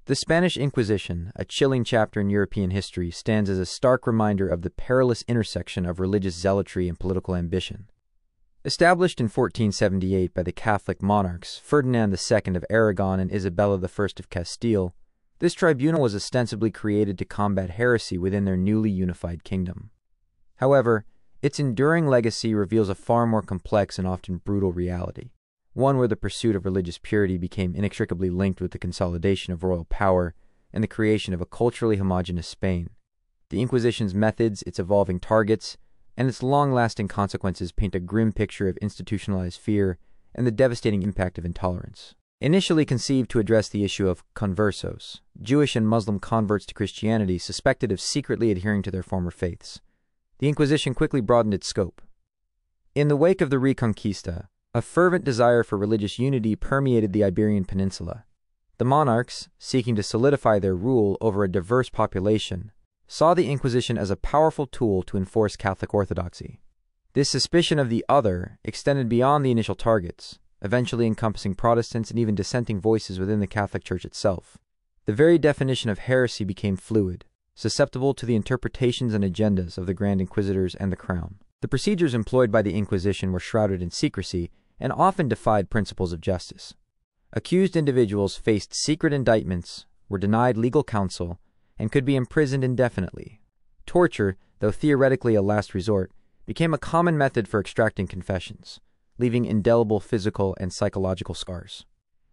The Spanish Inquisition, a chilling chapter in European history, stands as a stark reminder of the perilous intersection of religious zealotry and political ambition. Established in 1478 by the Catholic monarchs Ferdinand II of Aragon and Isabella I of Castile, this tribunal was ostensibly created to combat heresy within their newly unified kingdom. However, its enduring legacy reveals a far more complex and often brutal reality, one where the pursuit of religious purity became inextricably linked with the consolidation of royal power and the creation of a culturally homogeneous Spain. The Inquisition's methods, its evolving targets, and its long-lasting consequences paint a grim picture of institutionalized fear and the devastating impact of intolerance. Initially conceived to address the issue of conversos, Jewish and Muslim converts to Christianity suspected of secretly adhering to their former faiths, the Inquisition quickly broadened its scope. In the wake of the Reconquista, a fervent desire for religious unity permeated the Iberian Peninsula. The monarchs, seeking to solidify their rule over a diverse population, saw the Inquisition as a powerful tool to enforce Catholic orthodoxy. This suspicion of the other extended beyond the initial targets, eventually encompassing Protestants and even dissenting voices within the Catholic Church itself. The very definition of heresy became fluid, susceptible to the interpretations and agendas of the Grand Inquisitors and the Crown. The procedures employed by the Inquisition were shrouded in secrecy and often defied principles of justice. Accused individuals faced secret indictments, were denied legal counsel, and could be imprisoned indefinitely. Torture, though theoretically a last resort, became a common method for extracting confessions, leaving indelible physical and psychological scars.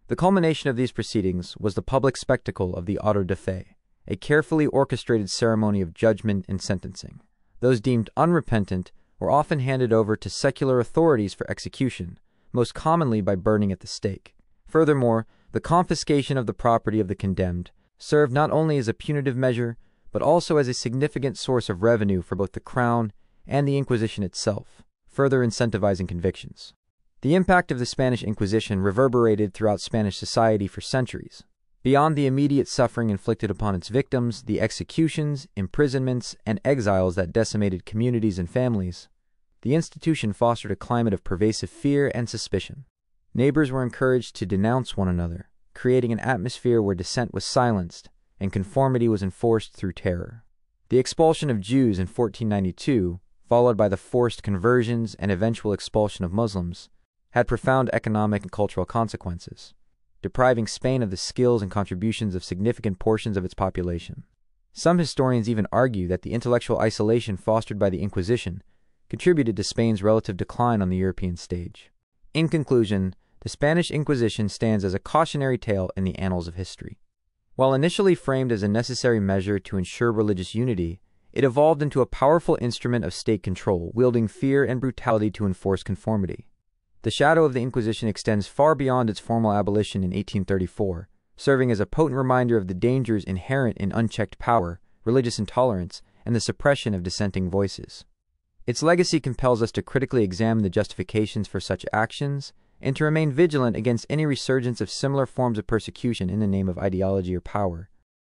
The culmination of these proceedings was the public spectacle of the auto de fe, a carefully orchestrated ceremony of judgment and sentencing. Those deemed unrepentant were often handed over to secular authorities for execution, most commonly by burning at the stake. Furthermore, the confiscation of the property of the condemned served not only as a punitive measure, but also as a significant source of revenue for both the Crown and the Inquisition itself, further incentivizing convictions. The impact of the Spanish Inquisition reverberated throughout Spanish society for centuries. Beyond the immediate suffering inflicted upon its victims, the executions, imprisonments, and exiles that decimated communities and families, the institution fostered a climate of pervasive fear and suspicion. Neighbors were encouraged to denounce one another, creating an atmosphere where dissent was silenced and conformity was enforced through terror. The expulsion of Jews in 1492, followed by the forced conversions and eventual expulsion of Muslims, had profound economic and cultural consequences, depriving Spain of the skills and contributions of significant portions of its population. Some historians even argue that the intellectual isolation fostered by the Inquisition contributed to Spain's relative decline on the European stage. In conclusion, the Spanish Inquisition stands as a cautionary tale in the annals of history. While initially framed as a necessary measure to ensure religious unity, it evolved into a powerful instrument of state control, wielding fear and brutality to enforce conformity. The shadow of the Inquisition extends far beyond its formal abolition in 1834, serving as a potent reminder of the dangers inherent in unchecked power, religious intolerance, and the suppression of dissenting voices. Its legacy compels us to critically examine the justifications for such actions and to remain vigilant against any resurgence of similar forms of persecution in the name of ideology or power.